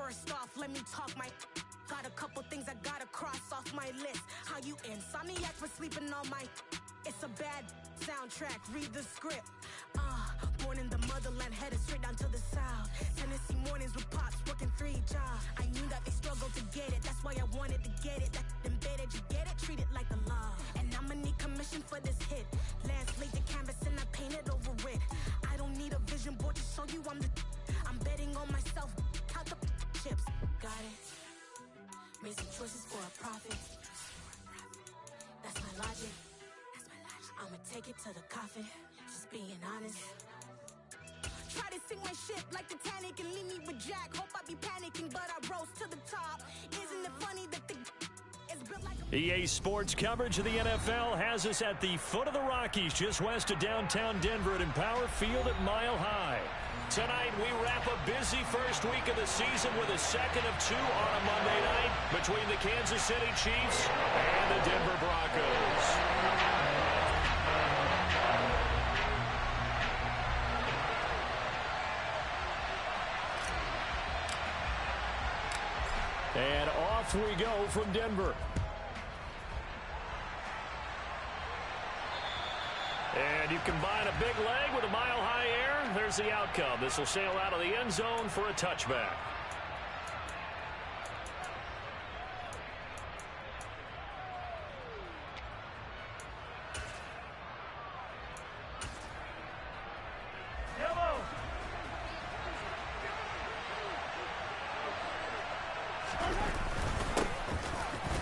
First off, let me talk my... Got a couple things I gotta cross off my list. How you insomniac for sleeping on my... It's a bad soundtrack, read the script. Born in the motherland, headed straight down to the south. Tennessee mornings with pops, working 3 jobs. I knew that they struggled to get it, that's why I wanted to get it. That embedded, you get it, treat it like a law. And I'ma need commission for this hit. Last laid the canvas and I painted over it. I don't need a vision board to show you I'm betting on myself, count the chips. Got it. Made some choices for a profit. That's my logic. I'ma take it to the coffin, just being honest. Try to sink my ship like Titanic and leave me with Jack. Hope I be panicking, but I rose to the top. Isn't it funny that the is built like a... EA Sports coverage of the NFL has us at the foot of the Rockies, just west of downtown Denver at Empower Field at Mile High. Tonight, we wrap a busy first week of the season with a second of 2 on a Monday night between the Kansas City Chiefs and the Denver Broncos. And off we go from Denver. And you combine a big leg with a mile-high air, there's the outcome. This will sail out of the end zone for a touchback.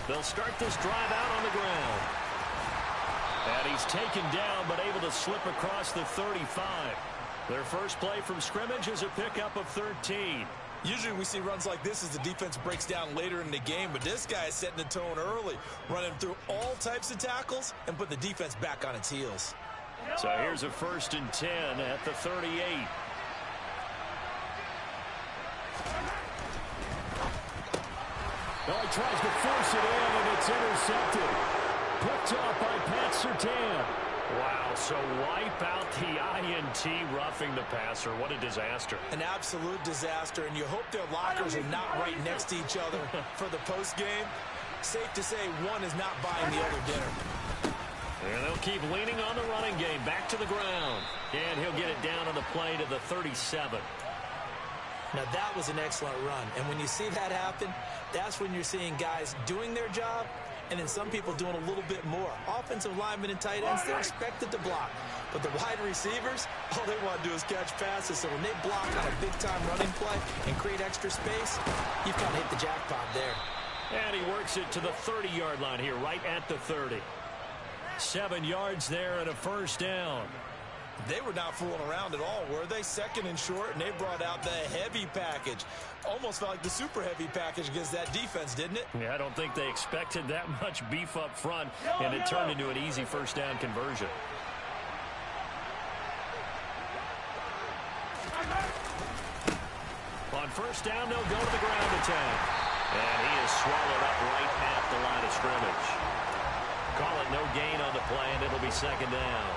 They'll start this drive out on the ground. And he's taken down, but able to slip across the 35. Their first play from scrimmage is a pickup of 13. Usually we see runs like this as the defense breaks down later in the game, but this guy is setting the tone early, running through all types of tackles and put the defense back on its heels. So here's a 1st and 10 at the 38. Now he tries to force it in, and it's intercepted. Picked off by Pat Surtain. Wow, so wipe out the INT roughing the passer. What a disaster. An absolute disaster, and you hope their lockers are not right next to each other for the postgame. Safe to say one is not buying the other dinner. And they'll keep leaning on the running game. Back to the ground. And he'll get it down on the play to the 37. Now, that was an excellent run. And when you see that happen, that's when you're seeing guys doing their job and then some people doing a little bit more. Offensive linemen and tight ends, they're expected to block. But the wide receivers, all they want to do is catch passes. So when they block on a big-time running play and create extra space, you've kind of hit the jackpot there. And he works it to the 30-yard line here, right at the 30. 7 yards there and a 1st down. They were not fooling around at all, were they? 2nd and short, and they brought out the heavy package. Almost felt like the super heavy package against that defense, didn't it? Yeah, I don't think they expected that much beef up front, and it turned into an easy 1st down conversion. On 1st down, they'll go to the ground attack. And he is swallowed up right at the line of scrimmage. Call it no gain on the play, and it'll be 2nd down.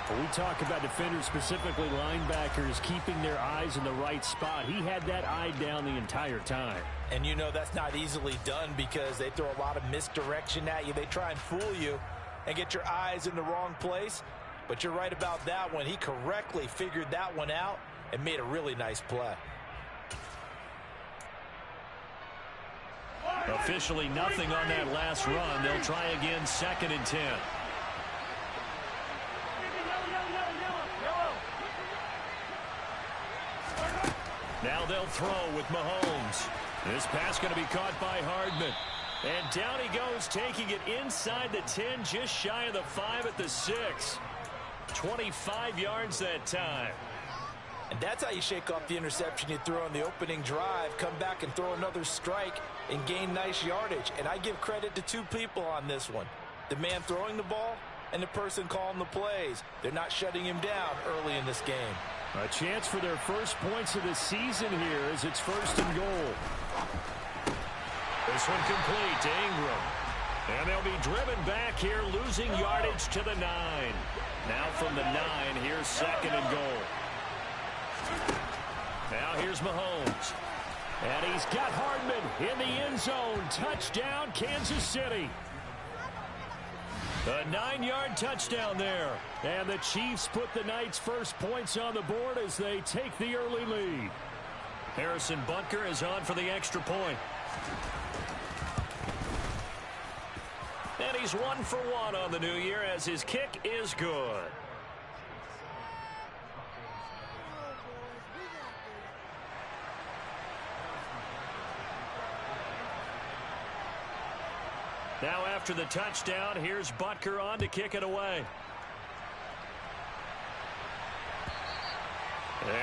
When we talk about defenders, specifically linebackers, keeping their eyes in the right spot, he had that eye down the entire time. And you know that's not easily done because they throw a lot of misdirection at you. They try and fool you and get your eyes in the wrong place. But you're right about that one. He correctly figured that one out and made a really nice play. Officially nothing on that last run. They'll try again, 2nd and 10. Now they'll throw with Mahomes. This pass going to be caught by Hardman. And down he goes, taking it inside the 10, just shy of the 5 at the 6. 25 yards that time. And that's how you shake off the interception you throw on the opening drive, come back and throw another strike and gain nice yardage. And I give credit to 2 people on this one. The man throwing the ball and the person calling the plays. They're not shutting him down early in this game. A chance for their first points of the season here as it's 1st and goal. This one complete to Ingram. And they'll be driven back here, losing yardage to the 9. Now from the 9, here's 2nd and goal. Now here's Mahomes. And he's got Hardman in the end zone. Touchdown, Kansas City. A 9-yard touchdown there. And the Chiefs put the Knights' first points on the board as they take the early lead. Harrison Butker is on for the extra point. And he's 1 for 1 on the new year as his kick is good. Now after the touchdown, here's Butker on to kick it away.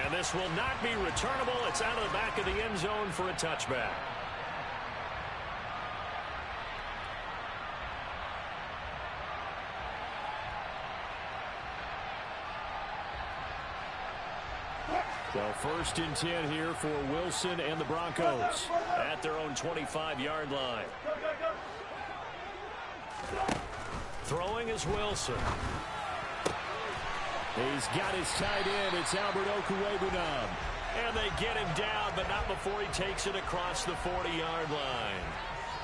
And this will not be returnable. It's out of the back of the end zone for a touchback. So first and 10 here for Wilson and the Broncos at their own 25-yard line. Throwing is Wilson. He's got his tight end. It's Albert Okwuegbunam. And they get him down, but not before he takes it across the 40-yard line.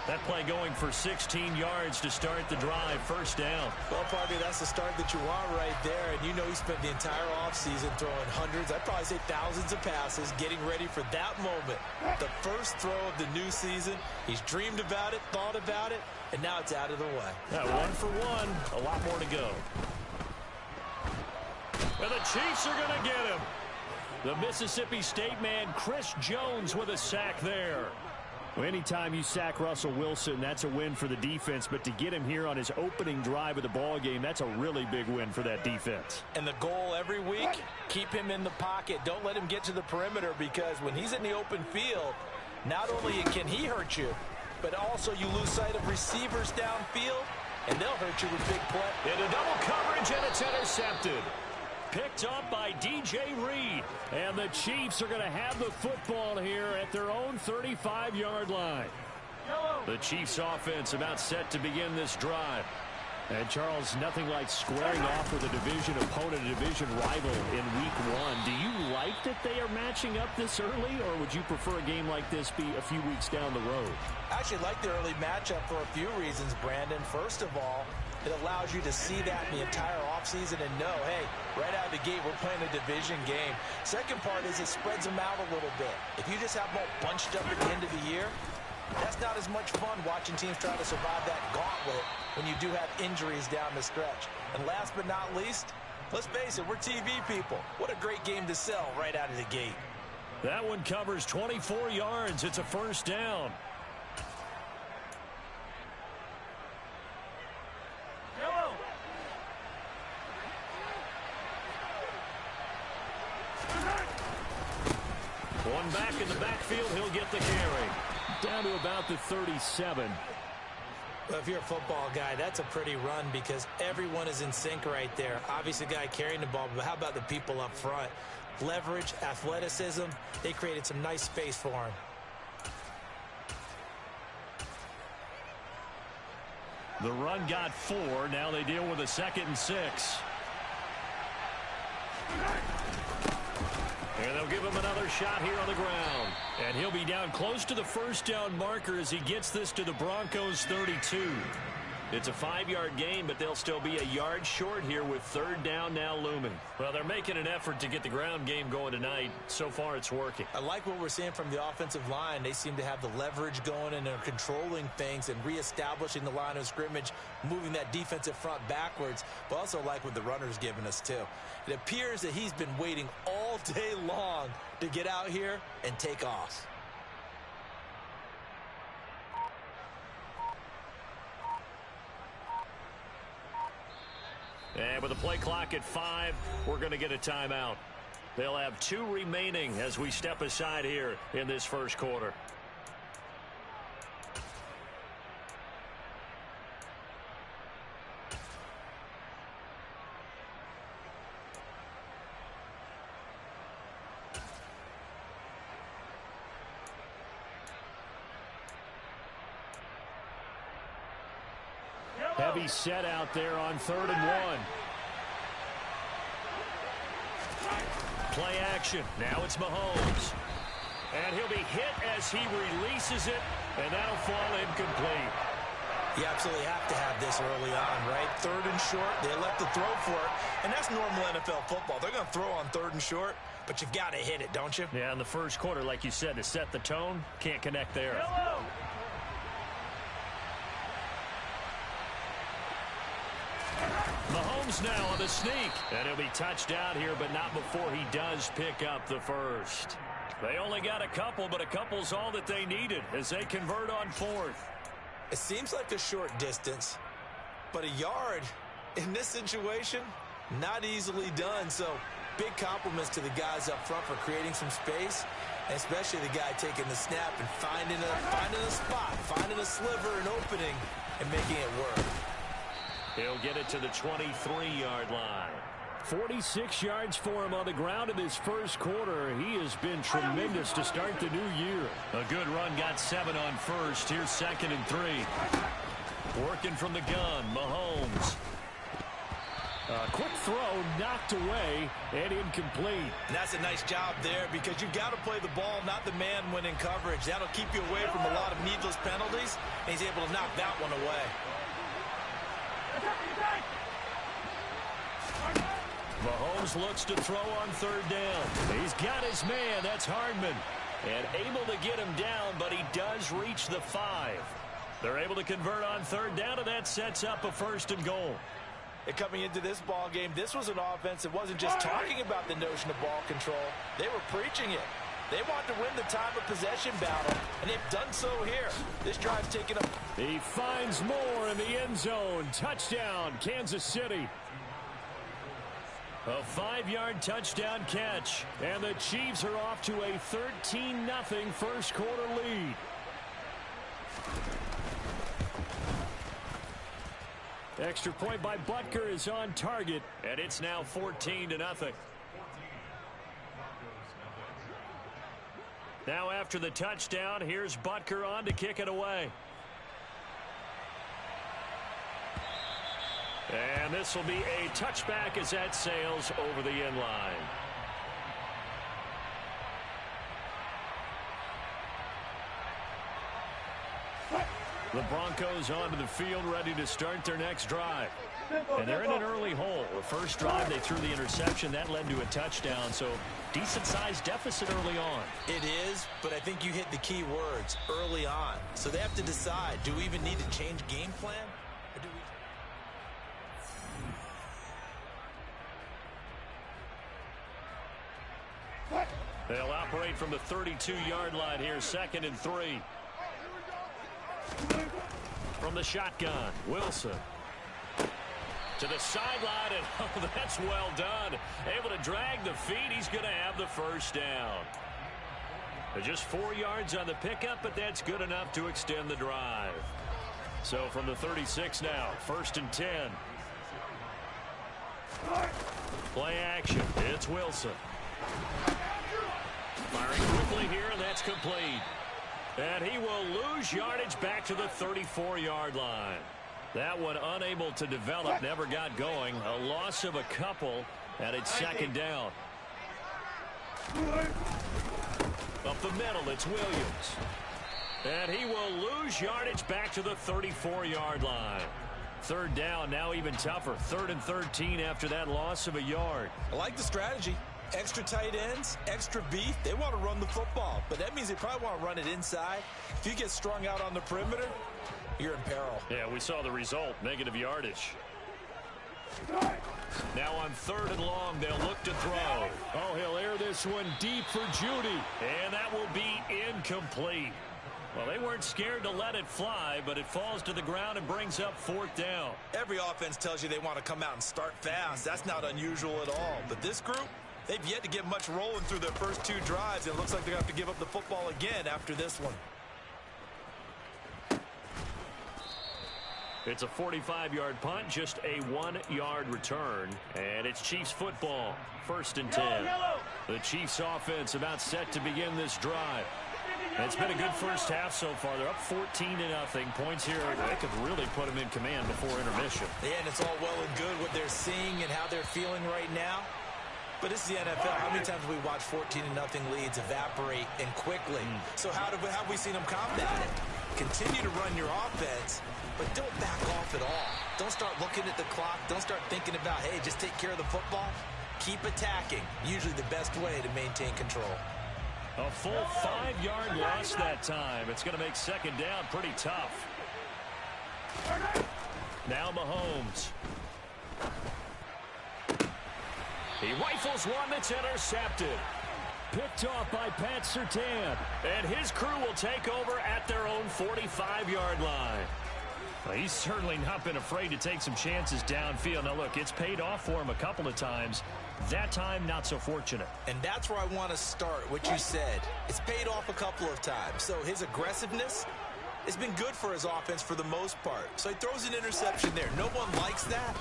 That play going for 16 yards to start the drive. First down. Well, Parker, that's the start that you want right there. And you know he spent the entire offseason throwing hundreds, I'd probably say thousands of passes, getting ready for that moment. The first throw of the new season. He's dreamed about it, thought about it, and now it's out of the way. 1 for 1. A lot more to go. And the Chiefs are going to get him. The Mississippi State man, Chris Jones, with a sack there. Well, anytime you sack Russell Wilson, that's a win for the defense. But to get him here on his opening drive of the ball game, that's a really big win for that defense. And the goal every week, keep him in the pocket. Don't let him get to the perimeter, because when he's in the open field, not only can he hurt you, but also you lose sight of receivers downfield, and they'll hurt you with big play. Into double coverage, and it's intercepted. Picked up by DJ Reed. And the Chiefs are going to have the football here at their own 35-yard line. The Chiefs offense about set to begin this drive. And Charles, nothing like squaring off with a division opponent, a division rival in week 1. Do you like that they are matching up this early, or would you prefer a game like this be a few weeks down the road? I actually like the early matchup for a few reasons, Brandon. First of all, it allows you to see that in the entire offseason and know, hey, right out of the gate, we're playing a division game. Second part is it spreads them out a little bit. If you just have them all bunched up at the end of the year, that's not as much fun watching teams try to survive that gauntlet when you do have injuries down the stretch. And last but not least, let's face it, we're TV people. What a great game to sell right out of the gate. That one covers 24 yards. It's a first down. One back in the backfield, he'll get the carry. Down to about the 37. Well, if you're a football guy, that's a pretty run because everyone is in sync right there. Obviously, the guy carrying the ball, but how about the people up front? Leverage, athleticism, they created some nice space for him. The run got 4. Now they deal with a 2nd and 6. And they'll give him another shot here on the ground. And he'll be down close to the first down marker as he gets this to the Broncos' 32. It's a 5-yard gain, but they'll still be a yard short here with 3rd down now looming. Well, they're making an effort to get the ground game going tonight. So far, it's working. I like what we're seeing from the offensive line. They seem to have the leverage going, and they're controlling things and reestablishing the line of scrimmage, moving that defensive front backwards, but also like what the runner's giving us, too. It appears that he's been waiting all day long to get out here and take off. And with the play clock at 5, we're going to get a timeout. They'll have 2 remaining as we step aside here in this first quarter. Heavy set out there on 3rd and 1. Play action. Now it's Mahomes. And he'll be hit as he releases it, and that'll fall incomplete. You absolutely have to have this early on, right? 3rd and short, they elect to throw for it, and that's normal NFL football. They're going to throw on 3rd and short, but you've got to hit it, don't you? Yeah, in the first quarter, like you said, to set the tone, can't connect there. Mahomes now on the sneak, and he'll be touched out here, but not before he does pick up the first. They only got a couple, but a couple's all that they needed as they convert on 4th. It seems like a short distance, but a yard in this situation, not easily done. So big compliments to the guys up front for creating some space, and especially the guy taking the snap and finding a spot, finding a sliver, an opening, and making it work. He'll get it to the 23-yard line. 46 yards for him on the ground in this first quarter. He has been tremendous to start the new year. A good run, got 7 on first. Here's 2nd and 3. Working from the gun, Mahomes. A quick throw knocked away and incomplete. And that's a nice job there because you've got to play the ball, not the man when in coverage. That'll keep you away from a lot of needless penalties, and he's able to knock that one away. Mahomes looks to throw on 3rd down. He's got his man. That's Hardman. And able to get him down, but he does reach the 5. They're able to convert on 3rd down, and that sets up a 1st and goal. And coming into this ball game, this was an offense that wasn't just talking about the notion of ball control. They were preaching it. They want to win the time of possession battle, and they've done so here. This drive's taken up. He finds more in the end zone. Touchdown, Kansas City. A 5-yard touchdown catch. And the Chiefs are off to a 13-0 first quarter lead. Extra point by Butker is on target. And it's now 14-0. Now after the touchdown, here's Butker on to kick it away. And this will be a touchback as that sails over the end line. The Broncos onto the field ready to start their next drive. And they're in an early hole. The first drive, they threw the interception. That led to a touchdown, so decent-sized deficit early on. It is, but I think you hit the key words, early on. So they have to decide, do we even need to change game plan? Or do we... They'll operate from the 32-yard line here, 2nd and 3. From the shotgun, Wilson. To the sideline, and oh, that's well done. Able to drag the feet. He's going to have the first down. Just 4 yards on the pickup, but that's good enough to extend the drive. So from the 36 now, 1st and 10. Play action. It's Wilson. Firing quickly here, and that's complete. And he will lose yardage back to the 34-yard line. That one unable to develop, never got going. A loss of a couple, and it's 2nd down. Up the middle, it's Williams. And he will lose yardage back to the 34-yard line. 3rd down, now even tougher. 3rd and 13 after that loss of a yard. I like the strategy. Extra tight ends, extra beef. They want to run the football, but that means they probably want to run it inside. If you get strung out on the perimeter, you're in peril. Yeah, we saw the result, negative yardage. Now on 3rd and long, they'll look to throw. Oh, he'll air this one deep for Judy. And that will be incomplete. Well, they weren't scared to let it fly, but it falls to the ground and brings up 4th down. Every offense tells you they want to come out and start fast. That's not unusual at all. But this group, they've yet to get much rolling through their first 2 drives. It looks like they're going to have to give up the football again after this one. It's a 45-yard punt, just a 1-yard return. And it's Chiefs football, 1st and 10. The Chiefs offense about set to begin this drive. It's been a good first half so far. They're up 14-0. Points here, they could really put them in command before intermission. Yeah, and it's all well and good what they're seeing and how they're feeling right now. But this is the NFL. How many times have we watched 14-0 leads evaporate and quickly? So how have we seen them combat it? Continue to run your offense, but don't back off at all. Don't start looking at the clock. Don't start thinking about, hey, just take care of the football. Keep attacking. Usually the best way to maintain control. A full 5-yard loss that time. It's going to make second down pretty tough. Now Mahomes. He rifles one that's intercepted. Picked off by Pat Surtain. And his crew will take over at their own 45-yard line. Well, he's certainly not been afraid to take some chances downfield. Now, look, it's paid off for him a couple of times. That time, not so fortunate. And that's where I want to start, what you said. It's paid off a couple of times. So his aggressiveness has been good for his offense for the most part. So he throws an interception there. No one likes that,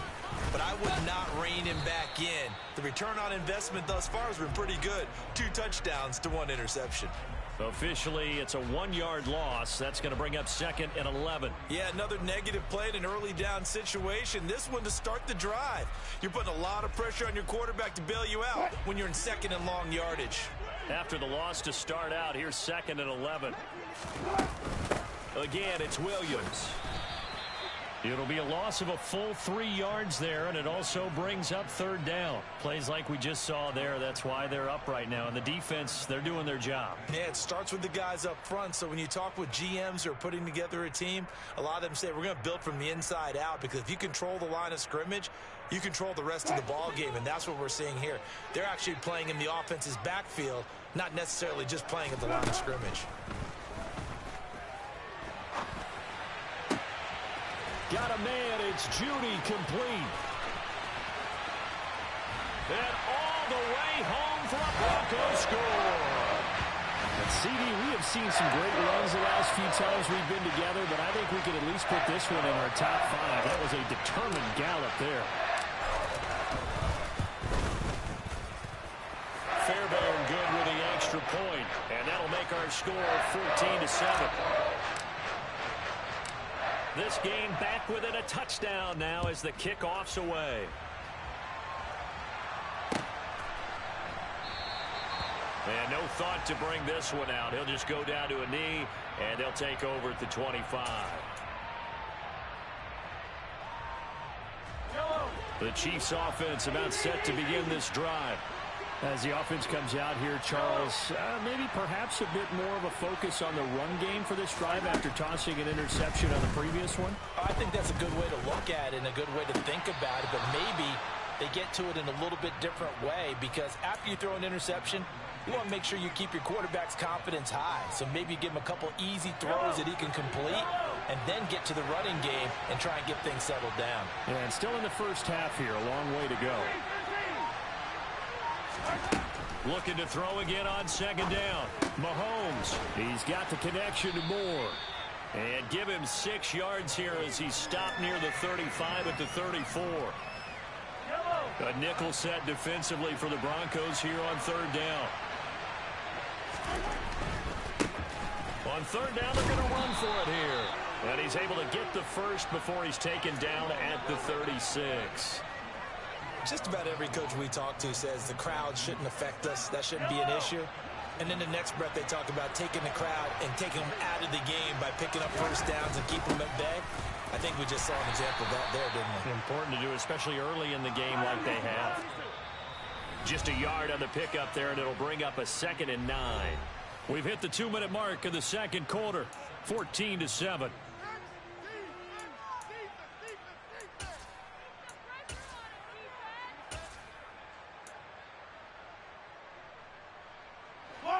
but I would not rein him back in. The return on investment thus far has been pretty good. 2 touchdowns to 1 interception. Officially, it's a 1-yard loss. That's going to bring up 2nd and 11. Yeah, another negative play in an early down situation. This one to start the drive. You're putting a lot of pressure on your quarterback to bail you out when you're in 2nd and long yardage. After the loss to start out, here's 2nd and 11. Again, it's Williams. It'll be a loss of a full 3 yards there, and it also brings up 3rd down. Plays like we just saw there, that's why they're up right now. And the defense, they're doing their job. Yeah, it starts with the guys up front. So when you talk with GMs who are putting together a team, a lot of them say we're going to build from the inside out, because if you control the line of scrimmage, you control the rest of the ball game, and that's what we're seeing here. They're actually playing in the offense's backfield, not necessarily just playing at the line of scrimmage. Got a man, it's Judy, complete. And all the way home for a Broncos score. And CD, we have seen some great runs the last few times we've been together, but I think we could at least put this one in our top 5. That was a determined gallop there. Fairbairn good with the extra point, and that'll make our score 14-7. This game back within a touchdown now as the kickoff's away. And no thought to bring this one out. He'll just go down to a knee, and they'll take over at the 25. The Chiefs offense about set to begin this drive. As the offense comes out here, Charles, maybe perhaps a bit more of a focus on the run game for this drive after tossing an interception on the previous one? I think that's a good way to look at it and a good way to think about it, but maybe they get to it in a little bit different way, because after you throw an interception, you want to make sure you keep your quarterback's confidence high. So maybe you give him a couple easy throws that he can complete and then get to the running game and try and get things settled down. Yeah, and still in the first half here, a long way to go. Looking to throw again on 2nd down. Mahomes, he's got the connection to Moore. And give him 6 yards here as he stopped near the 35 at the 34. A nickel set defensively for the Broncos here on 3rd down. On 3rd down, they're going to run for it here. And he's able to get the first before he's taken down at the 36. Just about every coach we talk to says the crowd shouldn't affect us. That shouldn't be an issue. And in the next breath, they talk about taking the crowd and taking them out of the game by picking up first downs and keeping them at bay. I think we just saw an example of that there, didn't we? Important to do, especially early in the game like they have. Just a yard on the pickup there, and it'll bring up a 2nd and 9. We've hit the 2-minute mark of the second quarter, 14-7.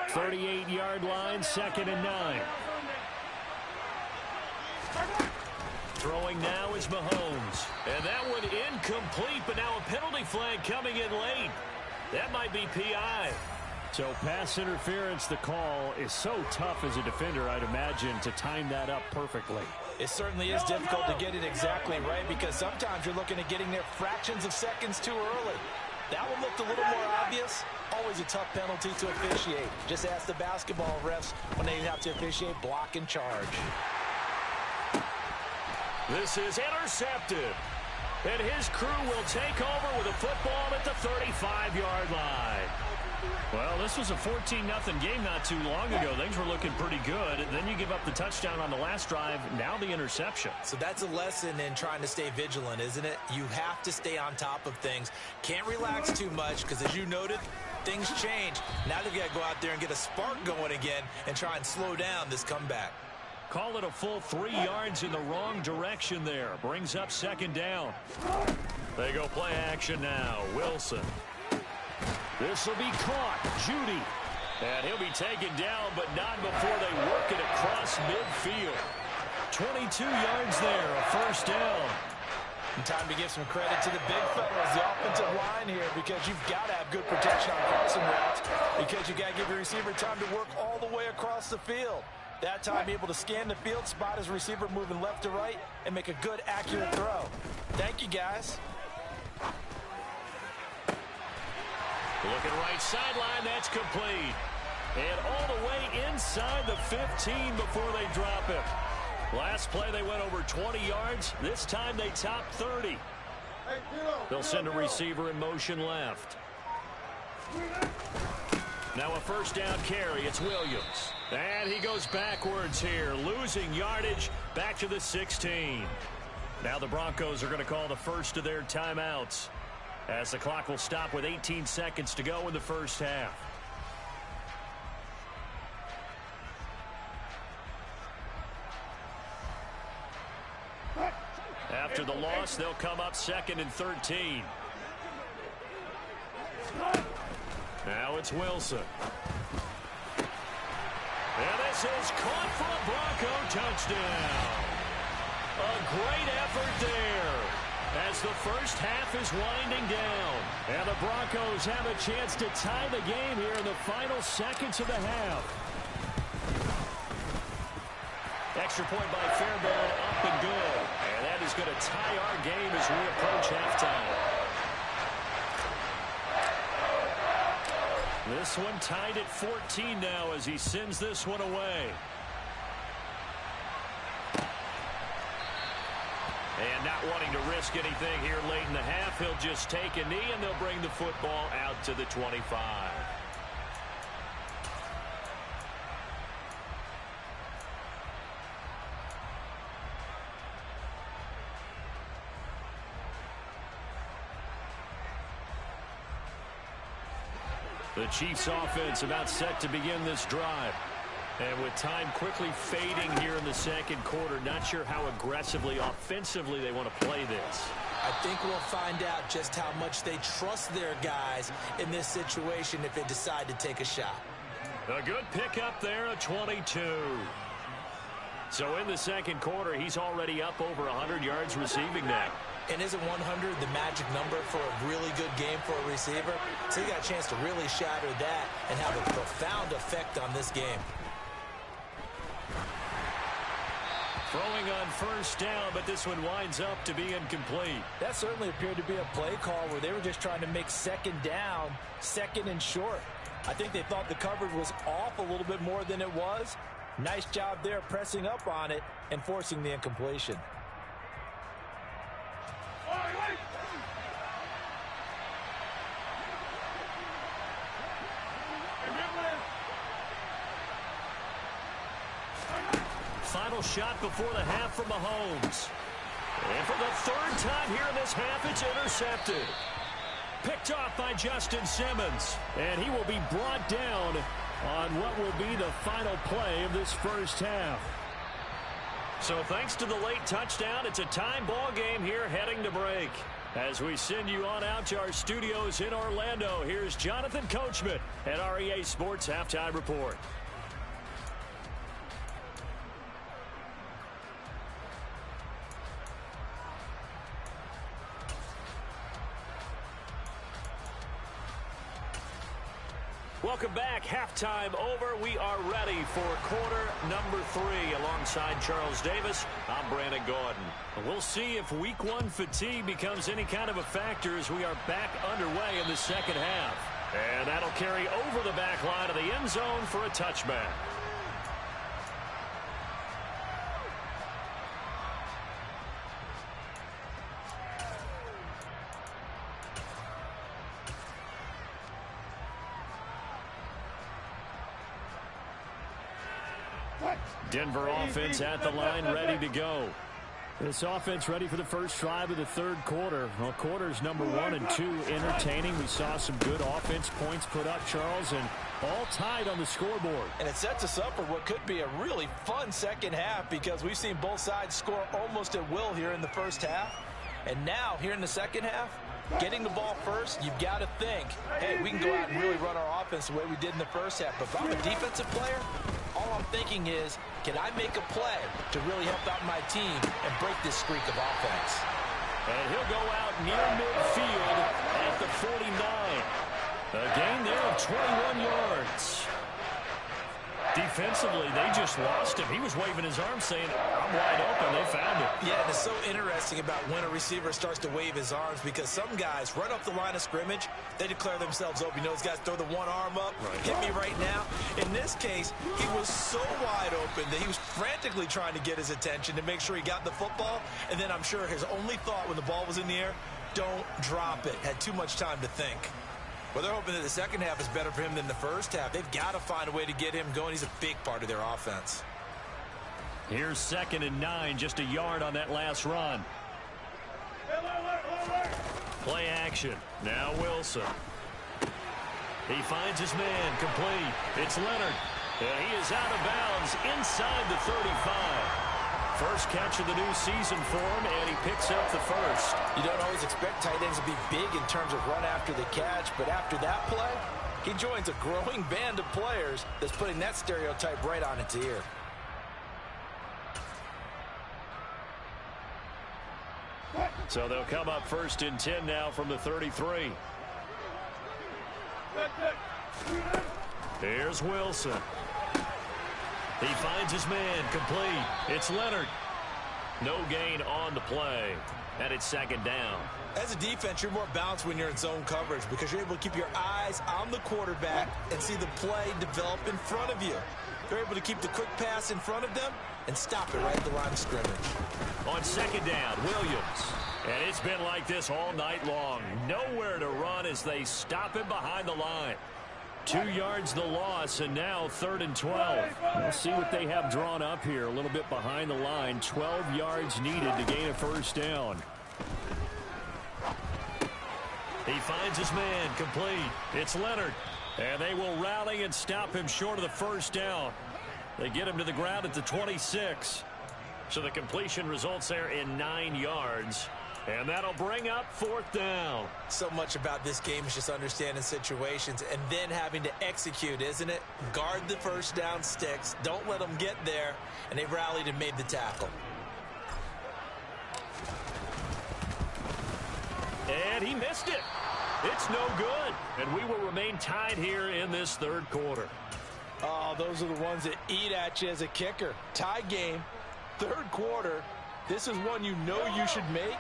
Thirty-eight-yard line, 2nd and 9. Throwing now is Mahomes. And that one incomplete, but now a penalty flag coming in late. That might be PI. So pass interference, the call is so tough as a defender, I'd imagine, to time that up perfectly. It certainly is difficult to get it exactly right, because sometimes you're looking at getting there fractions of seconds too early. That one looked a little more obvious. Always a tough penalty to officiate. Just ask the basketball refs when they have to officiate block and charge. This is intercepted. And his crew will take over with a football at the 35-yard line. Well, this was a 14-0 game not too long ago. Things were looking pretty good. And then you give up the touchdown on the last drive. Now the interception. So that's a lesson in trying to stay vigilant, isn't it? You have to stay on top of things. Can't relax too much because, as you noted, things change. Now they've got to go out there and get a spark going again and try and slow down this comeback. Call it a full 3 yards in the wrong direction there. Brings up second down. They go play action now. Wilson. This will be caught. Judy. And he'll be taken down, but not before they work it across midfield. 22 yards there, a first down. And time to give some credit to the big fellas, the offensive line here, because you've got to have good protection on crossing routes, because you've got to give your receiver time to work all the way across the field. That time, able to scan the field, spot his receiver moving left to right, and make a good, accurate throw. Thank you, guys. Looking right sideline, that's complete. And all the way inside the 15 before they drop it. Last play, they went over 20 yards. This time, they top 30. They'll send a receiver in motion left. Now a first down carry. It's Williams. And he goes backwards here, losing yardage back to the 16. Now the Broncos are going to call the first of their timeouts, as the clock will stop with 18 seconds to go in the first half. After the loss, they'll come up 2nd and 13. Now it's Wilson. And this is caught for a Bronco touchdown. A great effort there as the first half is winding down. And the Broncos have a chance to tie the game here in the final seconds of the half. Extra point by Fairbairn, up and good. And that is going to tie our game as we approach halftime. This one tied at 14 now as he sends this one away. And not wanting to risk anything here late in the half, he'll just take a knee and they'll bring the football out to the 25. The Chiefs offense about set to begin this drive. And with time quickly fading here in the second quarter, not sure how aggressively, offensively they want to play this. I think we'll find out just how much they trust their guys in this situation if they decide to take a shot. A good pickup there, a 22. So in the second quarter, he's already up over 100 yards receiving now. And isn't 100 the magic number for a really good game for a receiver? So you got a chance to really shatter that and have a profound effect on this game. Throwing on first down, but this one winds up to be incomplete. That certainly appeared to be a play call where they were just trying to make second down, second and short. I think they thought the coverage was off a little bit more than it was. Nice job there pressing up on it and forcing the incompletion. Final shot before the half from Mahomes. And for the third time here in this half, it's intercepted. Picked off by Justin Simmons. And he will be brought down on what will be the final play of this first half. So thanks to the late touchdown, it's a time ball game here heading to break. As we send you on out to our studios in Orlando, here's Jonathan Coachman at REA Sports Halftime Report. Welcome back. Halftime over. We are ready for quarter number 3. Alongside Charles Davis, I'm Brandon Gordon. We'll see if week 1 fatigue becomes any kind of a factor as we are back underway in the second half. And that'll carry over the back line of the end zone for a touchback. Denver offense at the line, ready to go. This offense ready for the first drive of the third quarter. Well, quarters number 1 and 2 entertaining. We saw some good offense points put up, Charles, and all tied on the scoreboard. And it sets us up for what could be a really fun second half because we've seen both sides score almost at will here in the first half. And now, here in the second half, getting the ball first, you've got to think, hey, we can go out and really run our offense the way we did in the first half. But if I'm a defensive player, all I'm thinking is, can I make a play to really help out my team and break this streak of offense? And he'll go out near midfield at the 49. A gain there of 21 yards. Defensively, they just lost him. He was waving his arms saying, I'm wide open. They found him. Yeah, and it's so interesting about when a receiver starts to wave his arms because some guys right off the line of scrimmage, they declare themselves open. You know, those guys throw the one arm up, hit me right now. In this case, he was so wide open that he was frantically trying to get his attention to make sure he got the football. And then I'm sure his only thought when the ball was in the air, don't drop it. Had too much time to think. Well, they're hoping that the second half is better for him than the first half. They've got to find a way to get him going. He's a big part of their offense. Here's 2nd and 9, just a yard on that last run. Play action. Now Wilson. He finds his man, complete. It's Leonard. And he is out of bounds inside the 35. First catch of the new season for him, and he picks up the first. You don't always expect tight ends to be big in terms of run after the catch, but after that play, he joins a growing band of players that's putting that stereotype right on its ear. So they'll come up 1st and 10 now from the 33. Here's Wilson. He finds his man, complete. It's Leonard. No gain on the play, and it's 2nd down. As a defense, you're more balanced when you're in zone coverage because you're able to keep your eyes on the quarterback and see the play develop in front of you. You're able to keep the quick pass in front of them and stop it right at the line of scrimmage. On 2nd down, Williams. And it's been like this all night long. Nowhere to run as they stop him behind the line. 2 yards the loss, and now 3rd and 12. We'll see what they have drawn up here. A little bit behind the line. 12 yards needed to gain a first down. He finds his man, complete. It's Leonard. And they will rally and stop him short of the first down. They get him to the ground at the 26. So the completion results there in 9 yards. And that'll bring up 4th down. So much about this game is just understanding situations and then having to execute, isn't it? Guard the first down sticks. Don't let them get there. And they rallied and made the tackle. And he missed it. It's no good. And we will remain tied here in this 3rd quarter. Oh, those are the ones that eat at you as a kicker. Tie game, 3rd quarter. This is one you know you should make.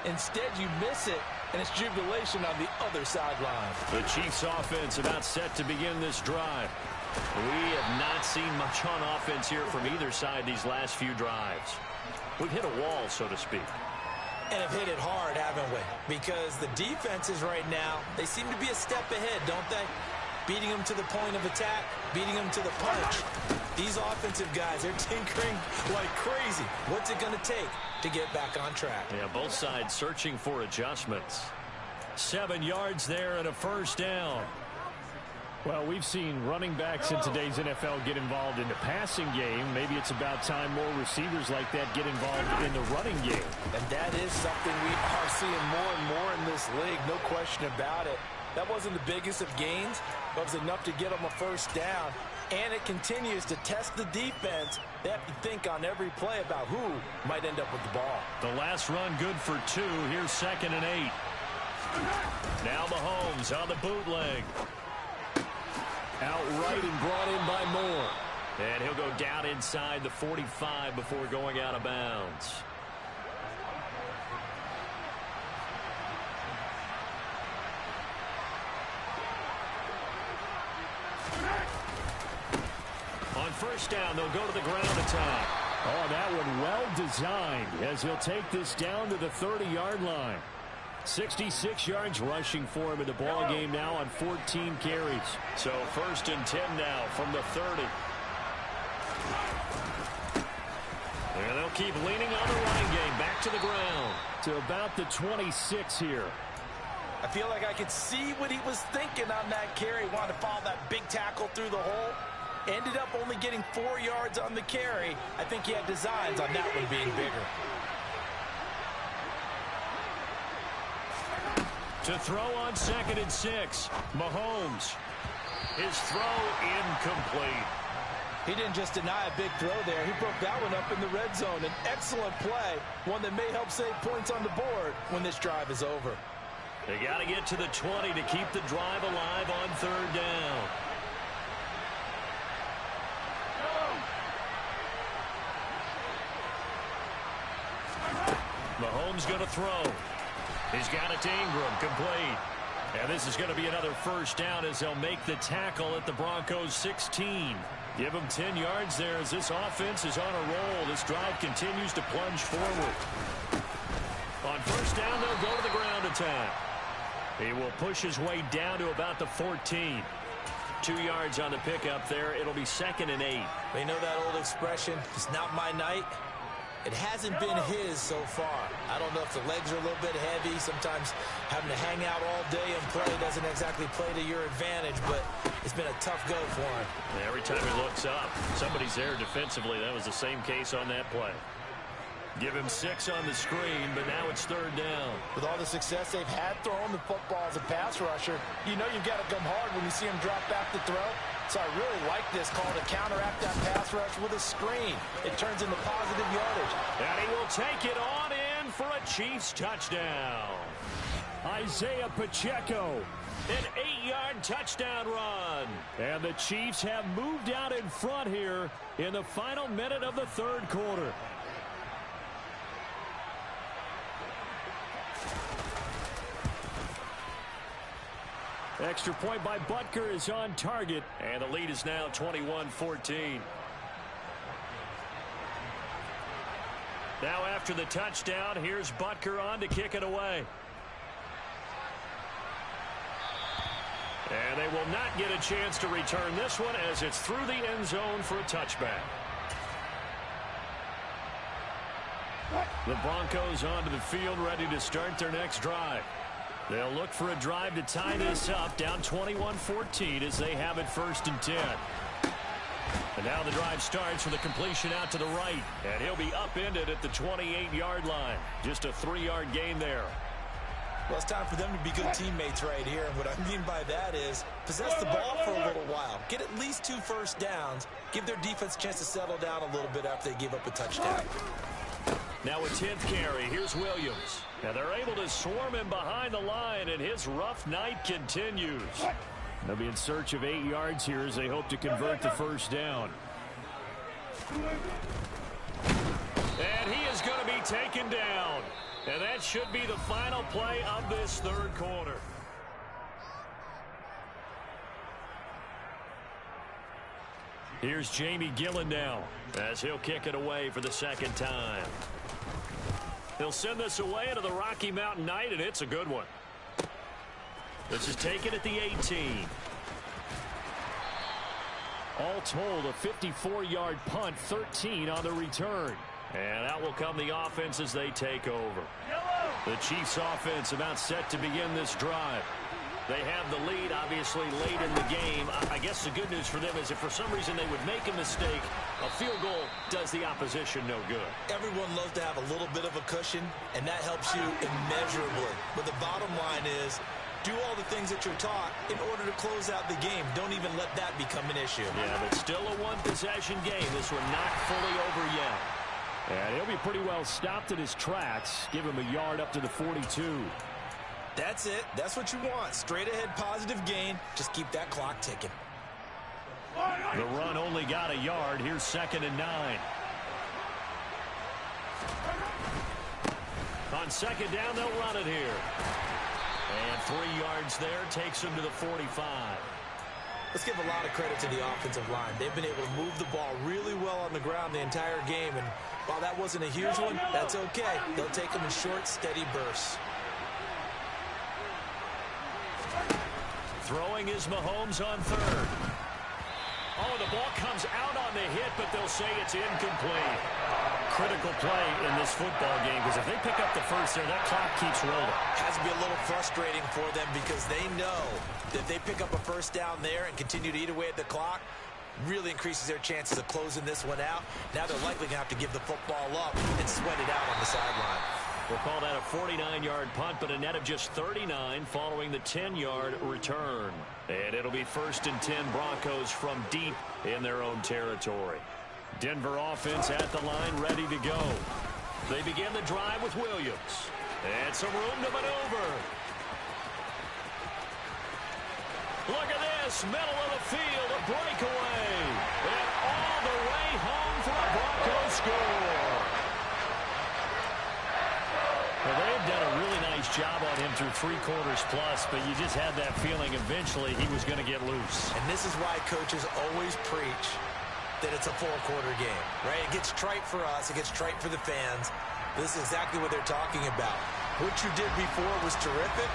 Instead, you miss it, and it's jubilation on the other sideline. The Chiefs' offense about set to begin this drive. We have not seen much on offense here from either side these last few drives. We've hit a wall, so to speak. And have hit it hard, haven't we? Because the defenses right now, they seem to be a step ahead, don't they? Beating them to the point of attack, beating them to the punch. These offensive guys, they're tinkering like crazy. What's it going to take to get back on track? Yeah, both sides searching for adjustments. 7 yards there and a first down. Well, we've seen running backs in today's NFL get involved in the passing game. Maybe it's about time more receivers like that get involved in the running game. And that is something we are seeing more and more in this league, no question about it. That wasn't the biggest of gains, but it was enough to get them a first down. And it continues to test the defense. They have to think on every play about who might end up with the ball. The last run good for 2. Here's 2nd and 8. Now Mahomes on the bootleg. Outright and brought in by Moore. And he'll go down inside the 45 before going out of bounds. On first down, they'll go to the ground attack. Oh, that one well designed as he'll take this down to the 30-yard line. 66 yards rushing for him in the ball game now on 14 carries. So 1st and 10 now from the 30. keep leaning on the running game. Back to the ground. To about the 26 here. I feel like I could see what he was thinking on that carry. Wanted to follow that big tackle through the hole. Ended up only getting 4 yards on the carry. I think he had designs on that one being bigger. To throw on 2nd and 6. Mahomes. His throw incomplete. He didn't just deny a big throw there. He broke that one up in the red zone. An excellent play. One that may help save points on the board when this drive is over. They got to get to the 20 to keep the drive alive on 3rd down. Mahomes going to throw. He's got it to Ingram, complete. And this is going to be another 1st down as they'll make the tackle at the Broncos 16. Give them 10 yards there as this offense is on a roll. This drive continues to plunge forward. On 1st down, they'll go to the ground attack. He will push his way down to about the 14. 2 yards on the pickup there. It'll be 2nd and 8. They know that old expression, it's not my night. It hasn't been his so far. I don't know if the legs are a little bit heavy. Sometimes having to hang out all day and play doesn't exactly play to your advantage, but it's been a tough go for him. Every time he looks up, somebody's there defensively. That was the same case on that play. Give him 6 on the screen, but now it's 3rd down. With all the success they've had throwing the football as a pass rusher, you know you've got to come hard when you see him drop back to throw. So I really like this call to counteract that pass rush with a screen. It turns into positive yardage. And he will take it on in for a Chiefs touchdown. Isaiah Pacheco. An 8-yard touchdown run. And the Chiefs have moved out in front here in the final minute of the 3rd quarter. Extra point by Butker is on target. And the lead is now 21-14. Now after the touchdown, here's Butker on to kick it away. And they will not get a chance to return this one as it's through the end zone for a touchback. The Broncos onto the field ready to start their next drive. They'll look for a drive to tie this up, down 21-14 as they have it 1st and 10. And now the drive starts with a completion out to the right. And he'll be upended at the 28-yard line. Just a 3-yard gain there. Well, it's time for them to be good teammates right here. And what I mean by that is possess the ball for a little while. Get at least 2 first downs. Give their defense a chance to settle down a little bit after they give up a touchdown. Now a 10th carry. Here's Williams. And they're able to swarm him behind the line, and his rough night continues. They'll be in search of 8 yards here as they hope to convert the 1st down. And he is going to be taken down. And that should be the final play of this 3rd quarter. Here's Jamie Gillen now as he'll kick it away for the 2nd time. He'll send this away into the Rocky Mountain Night, and it's a good one. This is taken at the 18. All told, a 54-yard punt, 13 on the return. And out will come the offense as they take over. The Chiefs offense about set to begin this drive. They have the lead, obviously, late in the game. I guess the good news for them is if for some reason they would make a mistake, a field goal does the opposition no good. Everyone loves to have a little bit of a cushion, and that helps you immeasurably. But the bottom line is, do all the things that you're taught in order to close out the game. Don't even let that become an issue. Yeah, but still a one-possession game. This one not fully over yet. And he'll be pretty well stopped in his tracks. Give him a yard up to the 42. That's it. That's what you want. Straight ahead positive gain. Just keep that clock ticking. The run only got a yard. Here's 2nd and 9. On 2nd down, they'll run it here. And 3 yards there takes him to the 45. Let's give a lot of credit to the offensive line. They've been able to move the ball really well on the ground the entire game. And while that wasn't a huge one, that's okay. They'll take them in short, steady bursts. Throwing is Mahomes on 3rd. Oh, the ball comes out on the hit, but they'll say it's incomplete. critical play in this football game because if they pick up the first there, that clock keeps rolling. Has to be a little frustrating for them because they know that if they pick up a first down there and continue to eat away at the clock, really increases their chances of closing this one out. Now they're likely going to have to give the football up and sweat it out on the sideline. We'll call that a 49-yard punt, but a net of just 39 following the 10-yard return. And it'll be 1st and 10 Broncos from deep in their own territory. Denver offense at the line, ready to go. They begin the drive with Williams. And some room to maneuver. Look at this, middle of the field, a breakaway. And all the way home for a Broncos score. Well, they've done a really nice job on him through 3 quarters plus, but you just had that feeling eventually he was going to get loose. And this is why coaches always preach that it's a 4-quarter game, right? It gets trite for us. It gets trite for the fans. This is exactly what they're talking about. What you did before was terrific,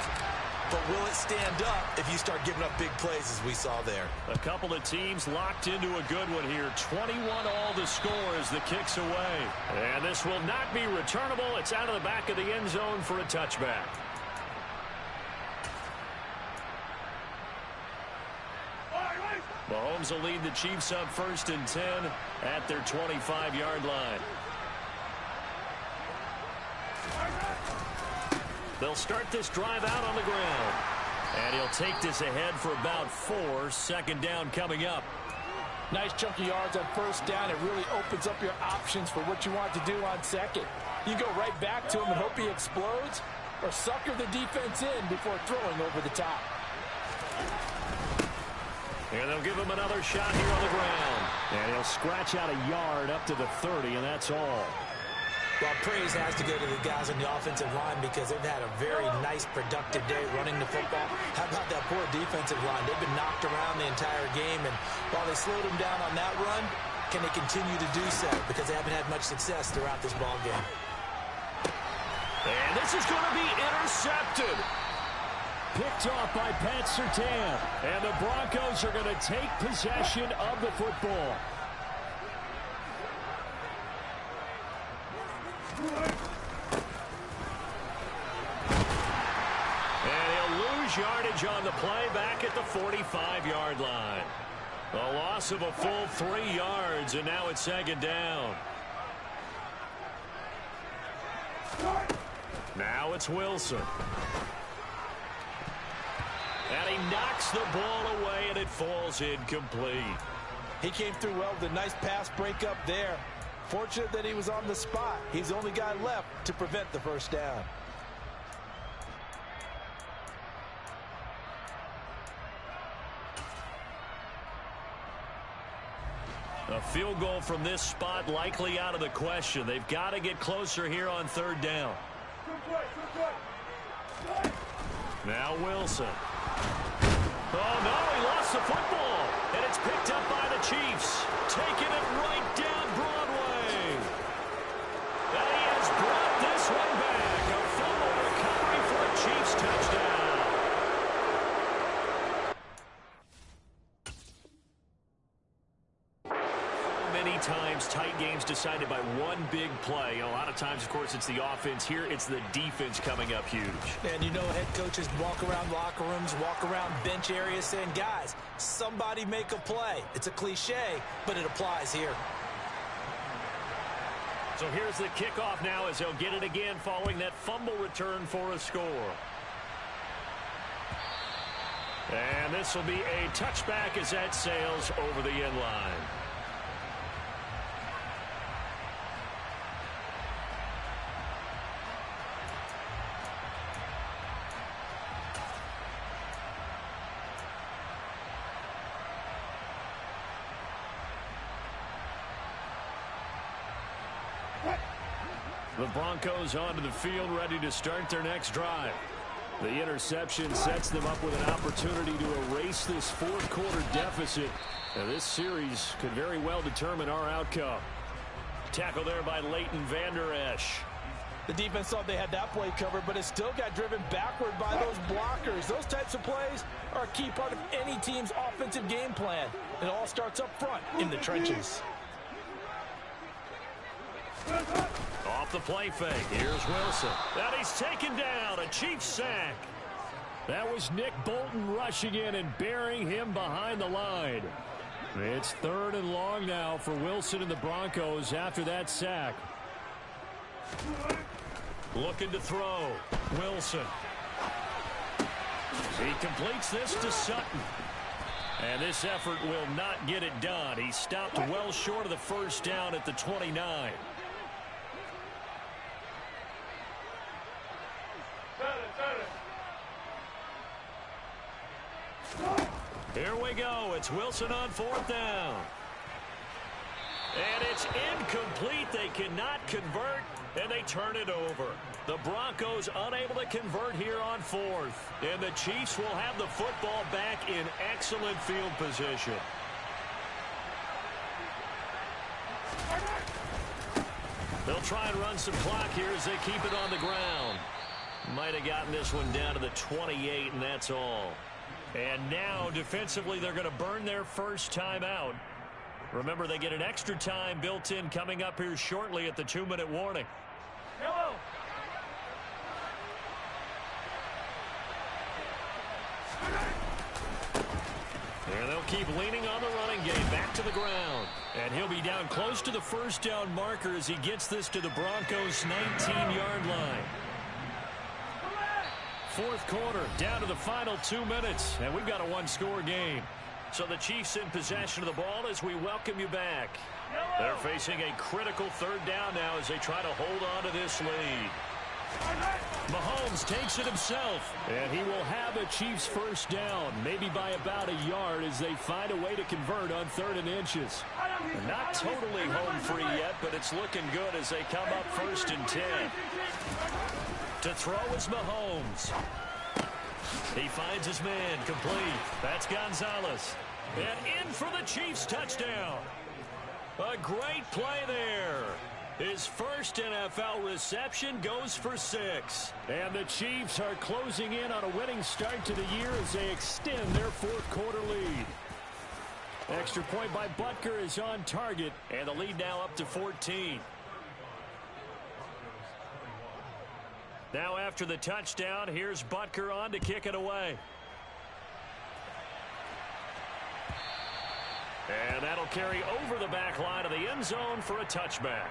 but will it stand up if you start giving up big plays as we saw there? A couple of teams locked into a good one here. 21 all the score as the kick's away. And this will not be returnable. It's out of the back of the end zone for a touchback. Mahomes will lead the Chiefs up 1st and 10 at their 25-yard line. They'll start this drive out on the ground. And he'll take this ahead for about 4. 2nd down coming up. Nice chunky yards on 1st down. It really opens up your options for what you want to do on 2nd. You go right back to him and hope he explodes, or sucker the defense in before throwing over the top. And they'll give him another shot here on the ground. And he'll scratch out a yard up to the 30, and that's all. Well, praise has to go to the guys on the offensive line because they've had a very nice, productive day running the football. How about that poor defensive line? They've been knocked around the entire game, and while they slowed them down on that run, can they continue to do so? Because they haven't had much success throughout this ball game. And this is going to be intercepted. Picked off by Pat Surtain. And the Broncos are going to take possession of the football. And he'll lose yardage on the play back at the 45-yard line. A loss of a full 3 yards, and now it's 2nd down. Now it's Wilson. And he knocks the ball away, and it falls incomplete. He came through well with a nice pass breakup there. Fortunate that he was on the spot. He's the only guy left to prevent the 1st down. A field goal from this spot likely out of the question. They've got to get closer here on 3rd down. Now Wilson. Oh, no, he lost the football. And it's picked up by the Chiefs. Taking it right down Broadway. And he has brought this one back. A fumble recovery for a Chiefs touchdown. Many times, tight games decided by one big play. A lot of times, of course, it's the offense. Here, it's the defense coming up huge. And you know, head coaches walk around locker rooms, walk around bench areas saying, guys, somebody make a play. It's a cliche, but it applies here. So here's the kickoff now as they'll get it again following that fumble return for a score. And this will be a touchback as that sails over the end line. The Broncos onto the field, ready to start their next drive. The interception sets them up with an opportunity to erase this 4th quarter deficit. Now, this series could very well determine our outcome. Tackle there by Leighton Vander Esch. The defense thought they had that play covered, but it still got driven backward by those blockers. Those types of plays are a key part of any team's offensive game plan. It all starts up front in the trenches. Off the play fake. Here's Wilson. And he's taken down. A Chiefs sack. That was Nick Bolton rushing in and burying him behind the line. It's 3rd and long now for Wilson and the Broncos after that sack. Looking to throw. Wilson. He completes this to Sutton. And this effort will not get it done. He stopped well short of the first down at the 29. Here we go. It's Wilson on 4th down. And it's incomplete. They cannot convert, and they turn it over. The Broncos unable to convert here on 4th. And the Chiefs will have the football back in excellent field position. They'll try and run some clock here as they keep it on the ground. Might have gotten this one down to the 28, and that's all. And now, defensively, they're going to burn their first time out. Remember, they get an extra time built in coming up here shortly at the 2-minute warning. Hello. And they'll keep leaning on the running game back to the ground. And he'll be down close to the first down marker as he gets this to the Broncos' 19-yard line. 4th quarter, down to the final 2 minutes, and we've got a 1-score game. So the Chiefs in possession of the ball as we welcome you back. They're facing a critical 3rd down now as they try to hold on to this lead. Mahomes takes it himself, and he will have a Chiefs first down, maybe by about a yard as they find a way to convert on 3rd and inches. They're not totally home free yet, but it's looking good as they come up 1st and 10. To throw is Mahomes. He finds his man, complete. That's Gonzalez. And in for the Chiefs touchdown. A great play there. His first NFL reception goes for 6. And the Chiefs are closing in on a winning start to the year as they extend their 4th quarter lead. Extra point by Butker is on target, and the lead now up to 14. Now after the touchdown, here's Butker on to kick it away. And that'll carry over the back line of the end zone for a touchback.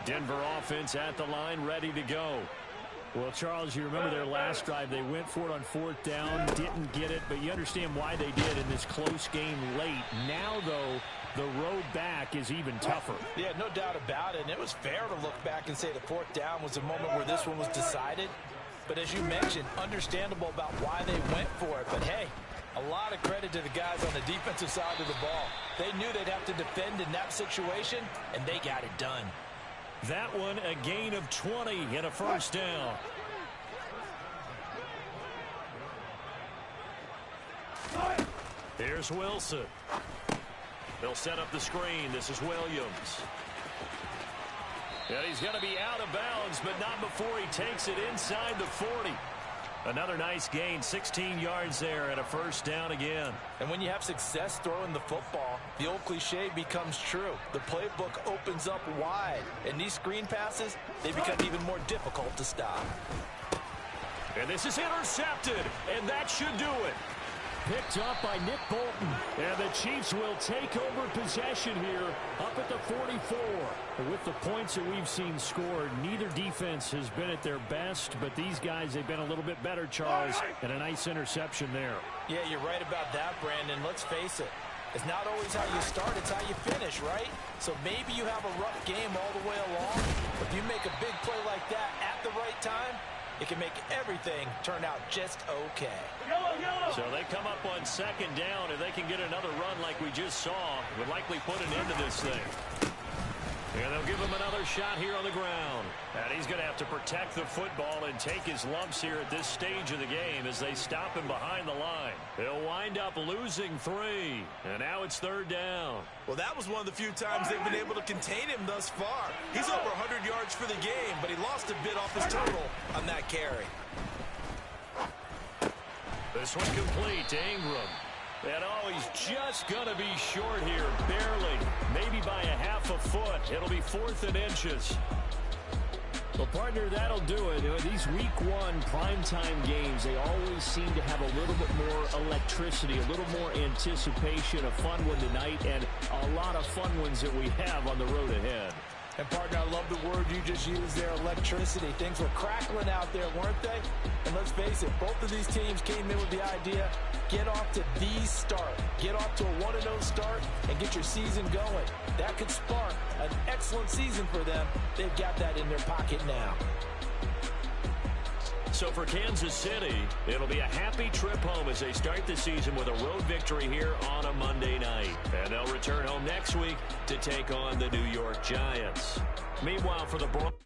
Denver offense at the line, ready to go. Well, Charles, you remember their last drive. They went for it on 4th down, didn't get it, but you understand why they did in this close game late. Now, though, the road back is even tougher. Yeah, no doubt about it. And it was fair to look back and say the 4th down was a moment where this one was decided. But as you mentioned, understandable about why they went for it. But, hey, a lot of credit to the guys on the defensive side of the ball. They knew they'd have to defend in that situation, and they got it done. That one a gain of 20 and a first down. Here's Wilson. They'll set up the screen. This is Williams. And he's going to be out of bounds, but not before he takes it inside the 40. Another nice gain, 16 yards there and a first down again. And when you have success throwing the football, the old cliche becomes true. The playbook opens up wide. And these screen passes, they become even more difficult to stop. And this is intercepted, and that should do it. Picked up by Nick Bolton. And the Chiefs will take over possession here up at the 44. With the points that we've seen scored, neither defense has been at their best, but these guys, they've been a little bit better, Charles, and a nice interception there. Yeah, you're right about that, Brandon. Let's face it. It's not always how you start, it's how you finish, right? So maybe you have a rough game all the way along, but if you make a big play like that at the right time, it can make everything turn out just okay. So they come up on 2nd down. If they can get another run like we just saw, would likely put an end to this thing. And they'll give him another shot here on the ground. And he's going to have to protect the football and take his lumps here at this stage of the game as they stop him behind the line. They'll wind up losing 3. And now it's 3rd down. Well, that was one of the few times they've been able to contain him thus far. He's over 100 yards for the game, but he lost a bit off his total on that carry. This one complete to Ingram. And he's just going to be short here, barely. Maybe by a half a foot. It'll be 4th and inches. Well, partner, that'll do it. These Week 1 primetime games, they always seem to have a little bit more electricity, a little more anticipation, a fun one tonight, and a lot of fun ones that we have on the road ahead. And, partner, I love the word you just used there, electricity. Things were crackling out there, weren't they? And let's face it, both of these teams came in with the idea, get off to the start. Get off to a 1-0 start and get your season going. That could spark an excellent season for them. They've got that in their pocket now. So for Kansas City, it'll be a happy trip home as they start the season with a road victory here on a Monday night. And they'll return home next week to take on the New York Giants. Meanwhile, for the Broncos.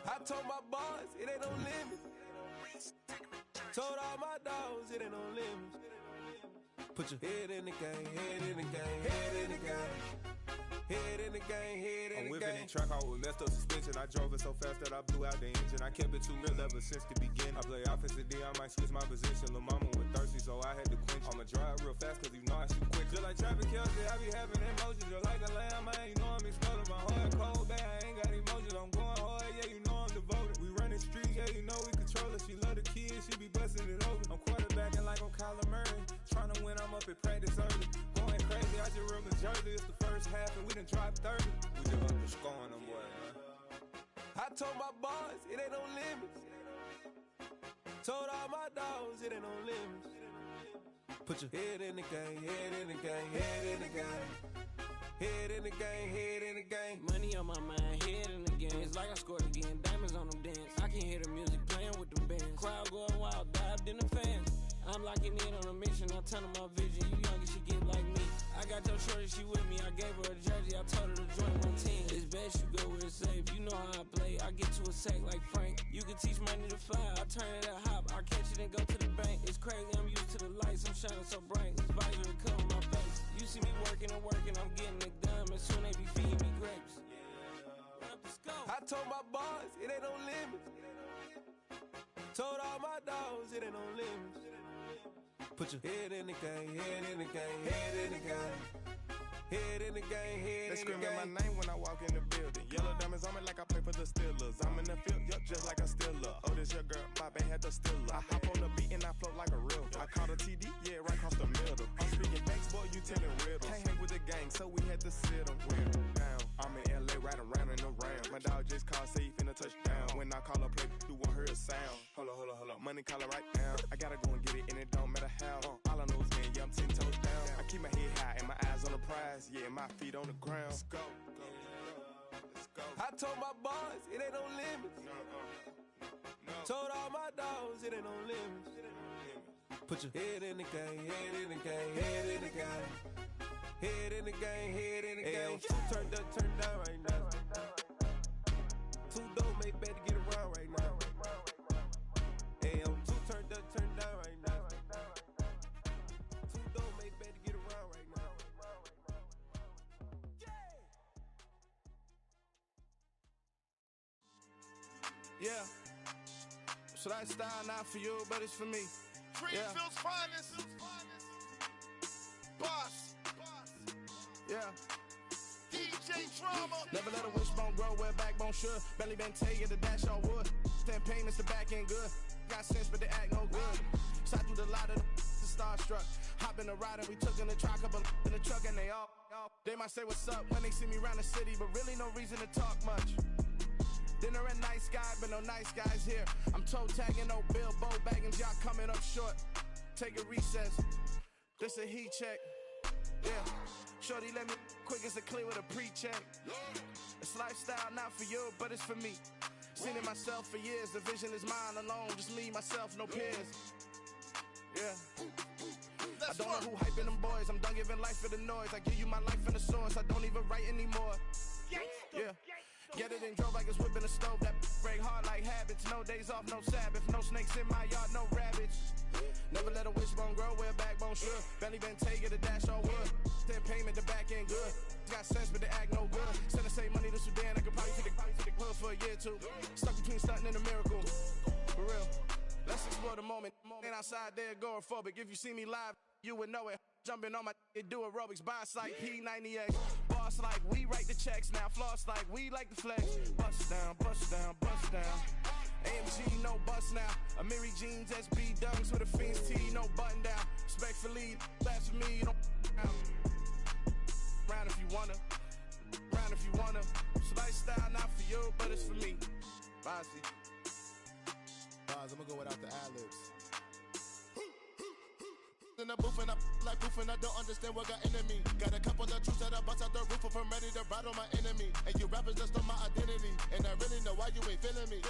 I told my boys it ain't no limit. Told all my dogs it ain't no limit. Put your head in the game, head in the game, head in the game. Head in the game, head in the game. I'm whipping in track, I was messed up suspension. I drove it so fast that I blew out the engine. I kept it too real ever since the beginning. I play offensive D, I might switch my position. Lil' mama was thirsty, so I had to quench. I'ma drive real fast, cause you know I shoot quick. Just like traffic Kelsey, I be having emotions. Just like a lamb, man, you know I'm exploding. My heart cold, bad, I ain't got emotions. I'm going hard, yeah, you know I'm devoted. We running streets, yeah, you know we control it. She love the kids, she be busting it over. I'm quarterbacking like I'm Kyler Murray. Trying to win, I'm up at practice early. Going crazy, I just run the jersey. It's the first half and we done dropped 30. We just up to scoring them, boy, man. I told my boys it ain't no limits. Told all my dogs it ain't no limits. Put your head in the game, head in the game, head in the game. Head in the game, head in the game. Money on my mind, head in the game. It's like I scored again, diamonds on them dance. I can hear the music playing with them bands. Crowd going wild, dived in the fans. I'm locking in on a mission, I tell her my vision. You young and she get like me. I got your shorty, she with me. I gave her a jersey, I told her to join my team. It's best you go where it's safe. You know how I play. I get to a sack like Frank. You can teach money to fly. I turn it at hop. I catch it and go to the bank. It's crazy, I'm used to the lights. I'm shining so bright. This visor to cover my face. You see me working and working. I'm getting it done. And soon they be feeding me grapes. I told my boys it ain't no limits. Told all my dogs it ain't no limits. Put your head in the game, head in the game, head in the game. Head in the game, head in the game. They screaming my name when I walk in the building. Yellow diamonds on me like I play for the Steelers. I'm in the field, yup, just like a Steeler. Oh, this your girl, Bobby had the Steeler. I hop on the beat and I float like a real. I caught a TD, yeah, right across the middle. I'm speaking facts, boy, you telling riddles. Can't hang with the gang, so we had to sit them down. I'm in LA, riding around in the round. My dog just called, say he finna touchdown. When I call a play, you won't hear a sound. Hold up, money calling right now. I gotta go and get it, and it don't matter how. All I know is win, yeah, I'm 10 toes down. I keep my head high and my eyes on the prize. Yeah, my feet on the ground. Let's go. Let's go. I told my boys it ain't no limits. No. Told all my dogs it ain't no limits. Put your head in the game, head in the game, head in the game. Head in the game, head in the game. Two turned up, turned down right now. Two dope make better get around right now. Hey, I'm two turned up, turned down right now. Two dope make better get around right now. Yeah. So that style not for you, but it's for me. Greenfield's finest. Boss. Yeah. DJ Drama. Never let a wishbone grow where backbone should. Belly been taking the dash on wood. 10 payments, the back end good. Got sense, but they act no good. Shot through the lot of the starstruck. Hop in the ride and we took in the truck, couple in the truck and they all. They might say what's up when they see me around the city, but really no reason to talk much. Dinner at Nice Guy, but no nice guys here. I'm toe tagging, no Bilbo bagging, y'all coming up short. Take a recess. This a heat check. Yeah. Shorty let me quick as a clear with a pre-check. It's lifestyle not for you, but it's for me. Seen it myself for years. The vision is mine alone. Just me, myself, no peers. Yeah. I I don't know who hyping them boys. I'm done giving life for the noise. I give you my life in the source. I don't even write anymore. Yeah. Get it and drove like it's whipping a stove. That break hard like habits. No days off, no Sabbath. No snakes in my yard, no rabbits. Never let a wishbone grow where a backbone should. Belly been take it, a dash all wood. Then payment, the back end good. Got sense, but the act no good. Send the same money to Sudan. I could probably take the hood for a year or two. Stuck between stunting and a miracle. For real. Let's explore the moment. Ain't outside there agoraphobic. If you see me live, you would know it. Jumping on my do aerobics, boss like P90X. Boss like we write the checks now. Floss like we like the flex. Bust down, bust down, bust down. AMG, no bust now. Amiri jeans, SB dunks with a Fiends tee, no button down. Respectfully, that's for me, don't down. Round if you wanna, round if you wanna. It's lifestyle, not for you, but it's for me. Bossy. I'm gonna go without the ad-libs. In the booth and I like proof and I don't understand what got into me. Got a couple of truths that I bust out the roof if I'm ready to ride on my enemy. And you rappers just on my identity. And I really know why you ain't feeling me.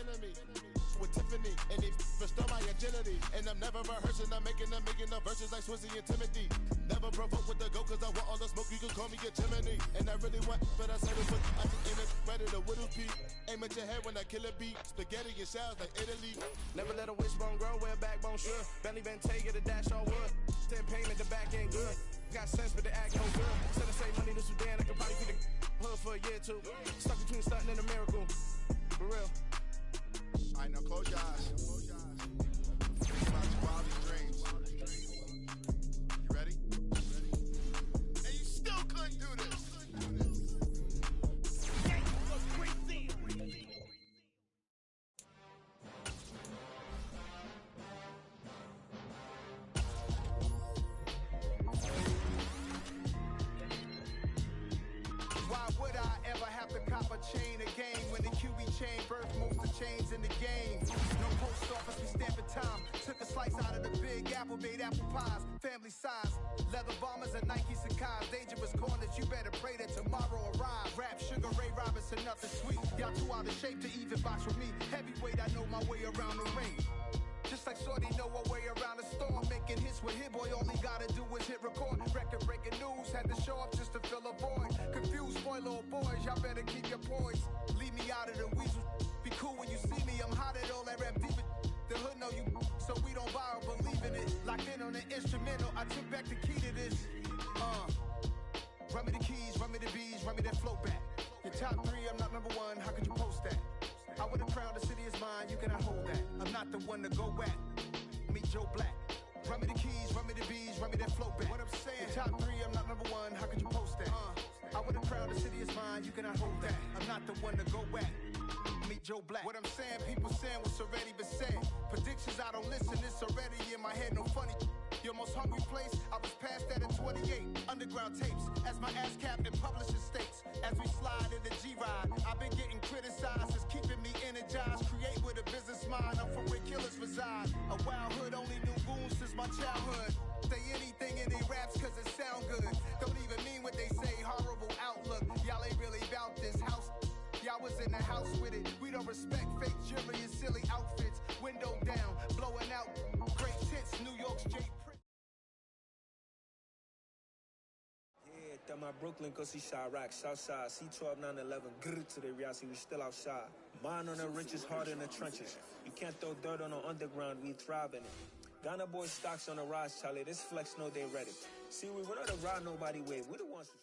With Tiffany, and they restore my agility. And I'm never rehearsing, I'm making the verses like Swizzy and Timothy. Never provoke with the go, cause I want all the smoke, you can call me a Gemini. And I really want, but I said it, but I just aim it, ready to whittle peak. Aim at your head when I kill a beat. Spaghetti and shells like Italy. Never let a wishbone grow where a backbone should. Belly been take it, a dash all wood. Then payment, the back ain't good. Got sense, but the act no good. Send the same money to Sudan, I could probably feed the hood for a year or two. Stuck between stunting and a miracle. For real. Alright, now close your eyes. Think about your wildest dreams. You ready? And you still couldn't do this. Why would I ever have to cop a chain again when the QB chain birth moves the chains in the game? No post office, we stamping time. Took a slice out of the big apple, made apple pies, family size. Leather bombers and Nike Sakai's. Dangerous corners, you better pray that tomorrow arrive. Rap, Sugar Ray Robinson, nothing sweet. Y'all too out of shape to even box with me. Heavyweight, I know my way around the ring. Just like Shorty know her way around the storm. Making hits with Hit Boy, all he gotta do is hit record. Record breaking news, had to show up just to fill a void. Confused boy, little boys, y'all better keep your poise. Leave me out of the weasel. Be cool when you see me, I'm hot at all that rap deep. The hood know you, so we don't borrow, believe in it. Locked in on the instrumental, I took back the key to this. Run me the keys, run me the bees, run me that flow back. Your top three, I'm not number one, how could you post that? I would've crowned the city is mine, you cannot hold that. I'm not the one to go back. Meet Joe Black. Run me the keys, run me the bees, run me that flow back. What I'm saying, top three, I'm not number one, how could you post that? I would've crowned the city is mine, you cannot hold that. I'm not the one to go back. Meet Joe Black. What I'm saying, people saying what's already been said. Predictions, I don't listen, it's already in my head, no funny. Your most hungry place, I was past that at 28. Underground tapes, as my ass capped in publishing states. As we slide in the G-Ride, I've been getting criticized, it's keeping me energized. Create with a business mind, I'm from where killers reside. A wild hood, only knew goons since my childhood. Say anything in they raps cause it sound good. Don't even mean what they say, horrible outlook. Y'all ain't really about this house. Y'all was in the house with it. We don't respect fake jewelry and silly outfits. Window down, blowing out great tits, New York's J. At my Brooklyn, go see Chirac, Southside, C12, 911, grrr to the reality, we still outside. Mine on the riches, hard in the trenches. You can't throw dirt on the underground, we thrive in it. Ghana boys stocks on the rise, Charlie, this flex know they ready. See, we don't ride nobody with, we the ones who...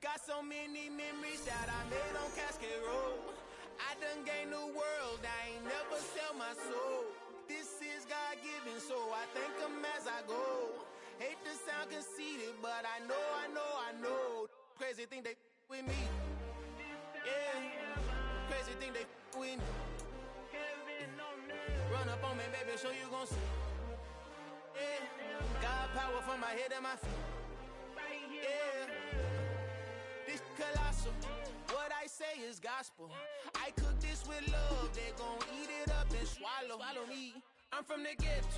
Got so many memories that I made on Cascade Road. I done gained the world, I ain't never sell my soul. This is God-given, so I thank him as I go. Hate to sound conceited, but I know. Crazy thing they with me. Yeah, crazy thing they with me. Run up on me, baby, show you gon' see. Yeah, God power from my head and my feet. Yeah, this colossal. What I say is gospel. I cook this with love, they gon' eat it up and swallow me. I'm from the ghetto.